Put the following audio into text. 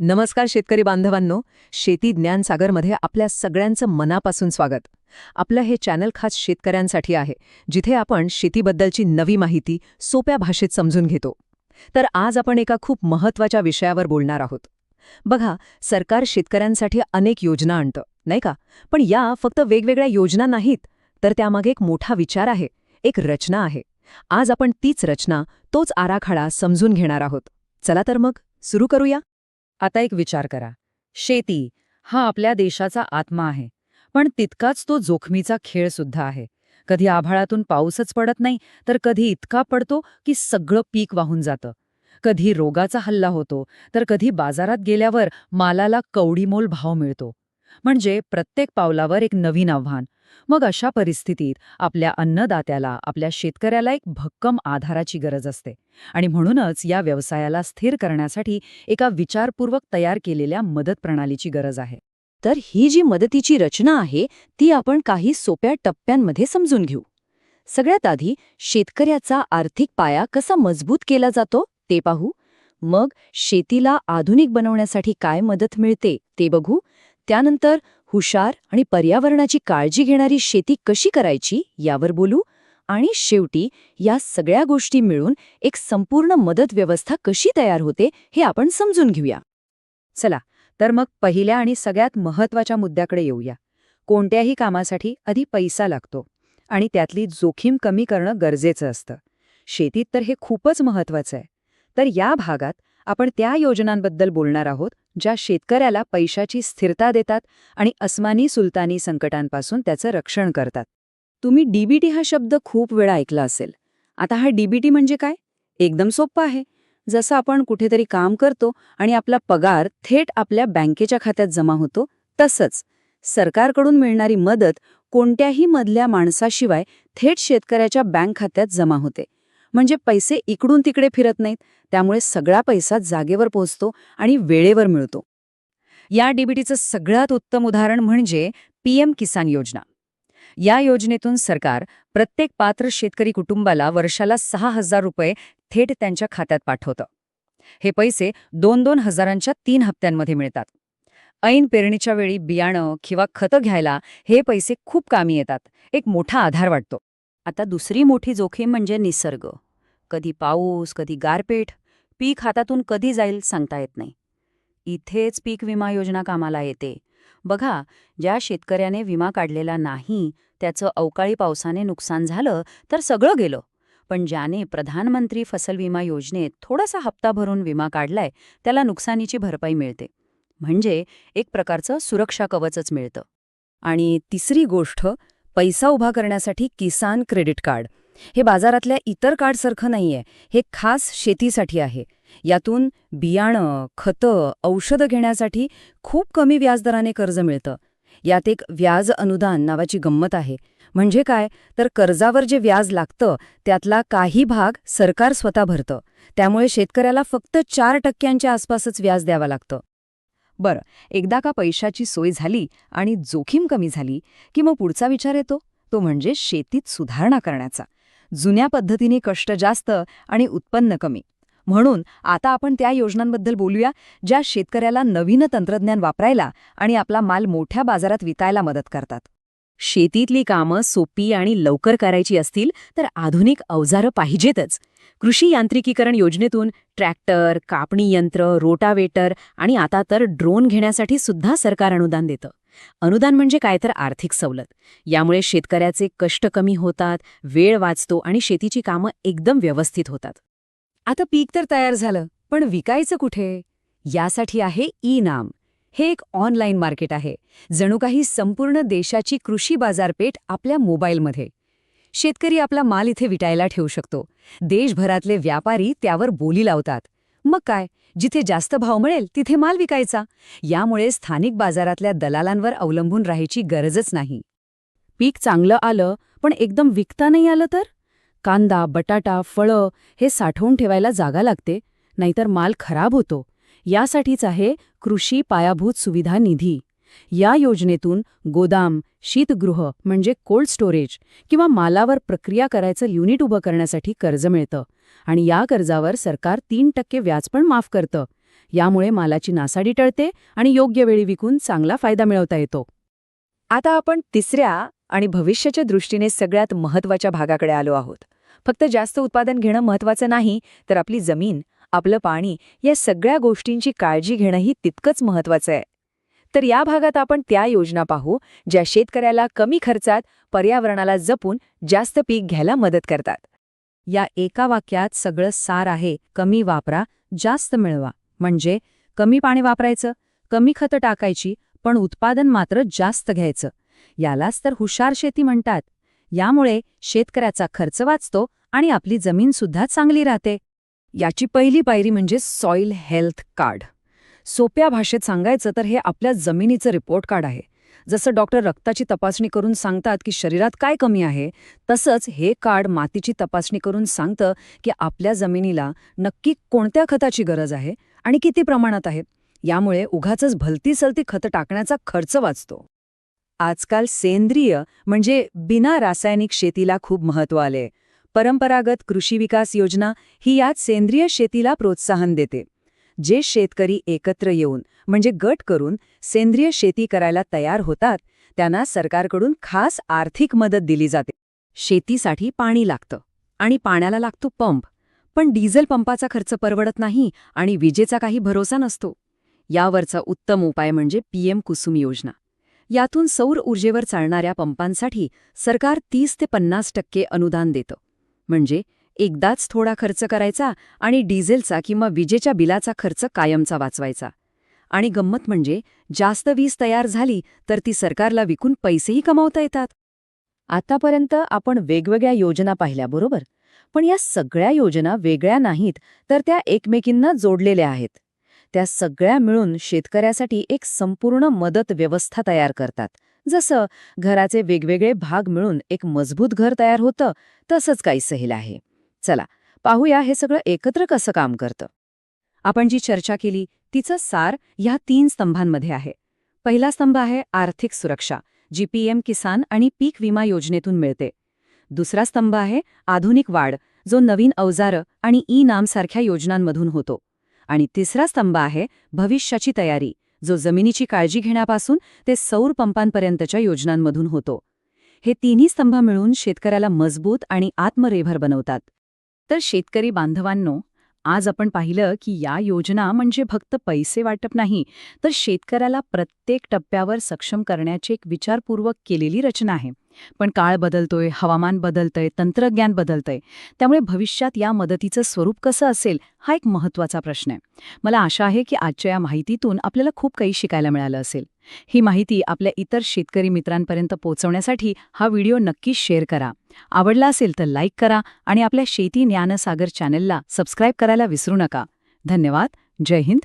नमस्कार शेतकरी बांधवांनो, शेती ज्ञान सागरमध्ये आपल्या सगळ्यांचं मनापासून स्वागत. आपलं हे चॅनल खास शेतकऱ्यांसाठी आहे, जिथे आपण शेतीबद्दलची नवी माहिती सोप्या भाषेत समजून घेतो. तर आज आपण एका खूप महत्त्वाच्या विषयावर बोलणार आहोत. बघा, सरकार शेतकऱ्यांसाठी अनेक योजना आणतं, नाही का? पण या फक्त वेगवेगळ्या योजना नाहीत, तर त्यामागे एक मोठा विचार आहे, एक रचना आहे. आज आपण तीच रचना, तोच आराखडा समजून घेणार आहोत. चला तर मग सुरू करूया. आता एक विचार करा. शेती हा आपल्या देशाचा आत्मा आहे, पण तितकाच तो जोखमीचा खेळ सुद्धा आहे. कधी आभाळातून पाऊसच पडत नाही, तर कधी इतका पडतो की सगळं पीक वाहून जातं. कधी रोगाचा हल्ला होतो, तर कधी बाजारात गेल्यावर मालाला कवडीमोल भाव मिळतो. म्हणजे प्रत्येक पावलावर एक नवीन आव्हान. मग अशा परिस्थितीत आपल्या अन्नदात्याला, आपल्या शेतकऱ्याला एक भक्कम आधाराची गरज असते. आणि म्हणूनच या व्यवसायाला स्थिर करण्यासाठी एका विचारपूर्वक तयार केलेल्या मदत प्रणालीची गरज आहे. तर ही जी मदतीची रचना आहे ती आपण काही सोप्या टप्प्यांमध्ये समजून घेऊ. सगळ्यात आधी शेतकऱ्याचा आर्थिक पाया कसा मजबूत केला जातो ते पाहू. मग शेतीला आधुनिक बनवण्यासाठी काय मदत मिळते ते बघू. त्यानंतर हुशार आणि पर्यावरणाची काळजी घेणारी शेती कशी करायची यावर बोलू. आणि शेवटी या सगळ्या गोष्टी मिळून एक संपूर्ण मदत व्यवस्था कशी तयार होते हे आपण समजून घेऊया. चला, तर मग पहिल्या आणि सगळ्यात महत्त्वाच्या मुद्द्याकडे येऊया. कोणत्याही कामासाठी आधी पैसा लागतो आणि त्यातली जोखीम कमी करणं गरजेचं असतं. शेतीत तर हे खूपच महत्त्वाचं आहे. तर या भागात आपण त्या योजनांबद्दल बोलणार आहोत, ज्या शेतकऱ्याला पैशाची स्थिरता देतात आणि अस्मानी सुलतानी संकटांपासून त्याचं रक्षण करतात. तुम्ही डीबीटी हा शब्द खूप वेळा ऐकला असेल. आता हा डीबीटी म्हणजे काय? एकदम सोपं आहे. जसं आपण कुठेतरी काम करतो आणि आपला पगार थेट आपल्या बँकेच्या खात्यात जमा होतो, तसंच सरकारकडून मिळणारी मदत कोणत्याही मधल्या माणसाशिवाय थेट शेतकऱ्याच्या बँक खात्यात जमा होते. म्हणजे पैसे इकडून तिकडे फिरत नाहीत, त्यामुळे सगळा पैसा जागेवर पोहोचतो आणि वेळेवर मिळतो. या डीबीटीचं सगळ्यात उत्तम उदाहरण म्हणजे पीएम किसान योजना. या योजनेतून सरकार प्रत्येक पात्र शेतकरी कुटुंबाला वर्षाला 6,000 रुपये थेट त्यांच्या खात्यात पाठवतं. हे पैसे 2-2 हजारांच्या 3 हप्त्यांमध्ये मिळतात. ऐन पेरणीच्या वेळी बियाणं किंवा खतं घ्यायला हे पैसे खूप कामी येतात. एक मोठा आधार वाटतो. आता दुसरी मोठी जोखीम म्हणजे निसर्ग. कधी पाऊस, कधी गारपीट, पीक हातातून कधी जाईल सांगता येत नाही. इथेच पीक विमा योजना कामाला येते. बघा, ज्या शेतकऱ्याने विमा काढलेला नाही, त्याचं अवकाळी पावसाने नुकसान झालं तर सगळं गेलं. पण ज्याने प्रधानमंत्री फसल विमा योजनेत थोडासा हप्ता भरून विमा काढलाय, त्याला नुकसानीची भरपाई मिळते. म्हणजे एक प्रकारचं सुरक्षा कवचच मिळतं. आणि तिसरी गोष्ट, पैसा उभा करण्यासाठी किसान क्रेडिट कार्ड. हे बाजारातल्या इतर कार्डसारखं नाहीये. हे खास शेतीसाठी आहे. यातून बियाणं, खतं, औषधं घेण्यासाठी खूप कमी व्याजदराने कर्ज मिळतं. यात एक व्याज अनुदान नावाची गंमत आहे. म्हणजे काय, तर कर्जावर जे व्याज लागतं त्यातला काही भाग सरकार स्वतः भरतं. त्यामुळे शेतकऱ्याला फक्त 4% आसपासच व्याज द्यावं लागतं. बरं, एकदा का पैशाची सोय झाली आणि जोखीम कमी झाली की मग पुढचा विचार येतो, तो म्हणजे शेतीत सुधारणा करण्याचा. जुन्या पद्धतीने कष्ट जास्त आणि उत्पन्न कमी. म्हणून आता आपण त्या योजनांबद्दल बोलूया, ज्या शेतकऱ्याला नवीन तंत्रज्ञान वापरायला आणि आपला माल मोठ्या बाजारात विकायला मदत करतात. शेतीतली कामं सोपी आणि लवकर करायची असतील तर आधुनिक अवजारं पाहिजेतच. कृषी यांत्रिकीकरण योजनेतून ट्रॅक्टर, कापणी यंत्र, रोटावेटर आणि आता तर ड्रोन घेण्यासाठी सुद्धा सरकार अनुदान देतं. अनुदान म्हणजे काय तर आर्थिक सवलत. यामुळे शेतकऱ्याचे कष्ट कमी होतात, वेळ वाचतो आणि शेतीची कामं एकदम व्यवस्थित होतात. आता पीक तर तयार झालं, पण विकायचं कुठे? यासाठी आहे ई-नाम. हे एक ऑनलाईन मार्केट आहे. जणू काही संपूर्ण देशाची कृषी बाजारपेठ आपल्या मोबाईलमध्ये. शेतकरी आपला माल इथे विकायला ठेवू शकतो. देशभरातले व्यापारी त्यावर बोली लावतात. मग काय, जिथे जास्त भाव मिळेल तिथे माल विकायचा. यामुळे स्थानिक बाजारातल्या दलालांवर अवलंबून राहायची गरजच नाही. पीक चांगलं आलं, पण एकदम विकता नाही आलं तर? कांदा, बटाटा, फळं हे साठवून ठेवायला जागा लागते, नाहीतर माल खराब होतो. यासाठीच आहे कृषी पायाभूत सुविधा निधी. या योजनेतून गोदाम, शीतगृह म्हणजे कोल्ड स्टोरेज किंवा मालावर प्रक्रिया करायचं युनिट उभं करण्यासाठी कर्ज मिळतं. आणि या कर्जावर सरकार 3% व्याज पण माफ करतं. यामुळे मालाची नासाडी टळते आणि योग्य वेळी विकून चांगला फायदा मिळवता येतो. आता आपण तिसऱ्या आणि भविष्याच्या दृष्टीने सगळ्यात महत्त्वाच्या भागाकडे आलो आहोत. फक्त जास्त उत्पादन घेणं महत्त्वाचं नाही, तर आपली जमीन, आपलं पाणी या सगळ्या गोष्टींची काळजी घेणंही तितकंच महत्त्वाचं आहे. तर या भागात आपण त्या योजना पाहू ज्या शेतकऱ्याला कमी खर्चात पर्यावरणाला जपून जास्त पीक घ्यायला मदत करतात. या एका वाक्यात सगळं सार आहे. कमी वापरा, जास्त मिळवा. म्हणजे कमी पाणी वापरायचं, कमी खतं टाकायची, पण उत्पादन मात्र जास्त घ्यायचं. यालाच तर हुशार शेती म्हणतात. यामुळे शेतकऱ्याचा खर्च वाचतो आणि आपली जमीनसुद्धा चांगली राहते. याची पहिली पायरी म्हणजे सॉइल हेल्थ कार्ड. सोप्या भाषेत सांगायचं तर हे आपल्या जमिनीचं रिपोर्ट कार्ड आहे. जसं डॉक्टर रक्ताची तपासणी करून सांगतात की शरीरात काय कमी आहे, तसंच हे कार्ड मातीची तपासणी करून सांगतं की आपल्या जमिनीला नक्की कोणत्या खताची गरज आहे आणि किती प्रमाणात आहे. यामुळे उगाचच भलती-सलती खतं टाकण्याचा खर्च वाचतो. आजकाल सेंद्रिय म्हणजे बिना रासायनिक शेतीला खूप महत्त्व आले. परंपरागत कृषी विकास योजना ही यात सेंद्रिय शेतीला प्रोत्साहन देते. जे शेतकरी एकत्र येऊन म्हणजे गट करून सेंद्रिय शेती करायला तयार होतात त्यांना सरकारकडून खास आर्थिक मदत दिली जाते. शेतीसाठी पाणी लागतं आणि पाण्याला लागतो पंप, पण डिझेल पंपाचा खर्च परवडत नाही आणि विजेचा काही भरोसा नसतो. यावरचा उत्तम उपाय म्हणजे PM कुसुम योजना. यातून सौर ऊर्जेवर चालणाऱ्या पंपांसाठी सरकार 30 ते 50% अनुदान देतं. म्हणजे एकदाच थोडा खर्च करायचा आणि डिझेलचा किंवा विजेच्या बिलाचा खर्च कायमचा वाचवायचा. आणि गंमत म्हणजे जास्त वीज तयार झाली तर ती सरकारला विकून पैसेही कमावता येतात. आतापर्यंत आपण वेगवेगळ्या योजना पाहिल्या, बरोबर? पण या सगळ्या योजना वेगळ्या नाहीत, तर त्या एकमेकींना जोडलेल्या आहेत. त्या सगळ्या मिळून शेतकऱ्यासाठी एक संपूर्ण मदत व्यवस्था तयार करतात. जसं घराचे वेगवेगळे भाग मिळून एक मजबूत घर तयार होतं, तसंच काहीसं हे आहे. चला पाहूया हे सगळं एकत्र कसं काम करतं. आपण जी चर्चा केली तिचं सार ह्या 3 स्तंभांमध्ये आहे. पहिला स्तंभ आहे आर्थिक सुरक्षा, जी PM किसान आणि पीक विमा योजनेतून मिळते. दुसरा स्तंभ आहे आधुनिक वाढ, जो नवीन अवजारं आणि ई-नाम सारख्या योजनांमधून होतो. आणि तिसरा स्तंभ आहे भविष्याची तयारी, जो जमिनीची काळजी घेण्यापासून ते सौर पंपांपर्यंतच्या योजनांमधून होतो. हे तिन्ही स्तंभ मिळून शेतकऱ्याला मजबूत आणि आत्मनिर्भर बनवतात. तर शेतकरी बांधवांनो, आज आपण पाहिलं की या योजना म्हणजे फक्त पैसे वाटप नाही, तर शेतकऱ्याला प्रत्येक टप्प्यावर सक्षम करण्याची एक विचारपूर्वक केलेली रचना आहे. पण काळ बदलतोय, हवामान बदलतंय, तंत्रज्ञान बदलतंय. त्यामुळे भविष्यात या मदतीचं स्वरूप कसं असेल हा एक महत्त्वाचा प्रश्न आहे. मला आशा आहे की आजच्या या माहितीतून आपल्याला खूप काही शिकायला मिळालं असेल. ही माहिती आपल्या इतर शेतकरी मित्रांपर्यंत पोहोचवण्यासाठी हा व्हिडिओ नक्की शेअर करा. आवडला असेल तर लाईक करा आणि आपल्या शेती ज्ञानसागर चॅनलला सबस्क्राईब करायला विसरू नका. धन्यवाद. जय हिंद.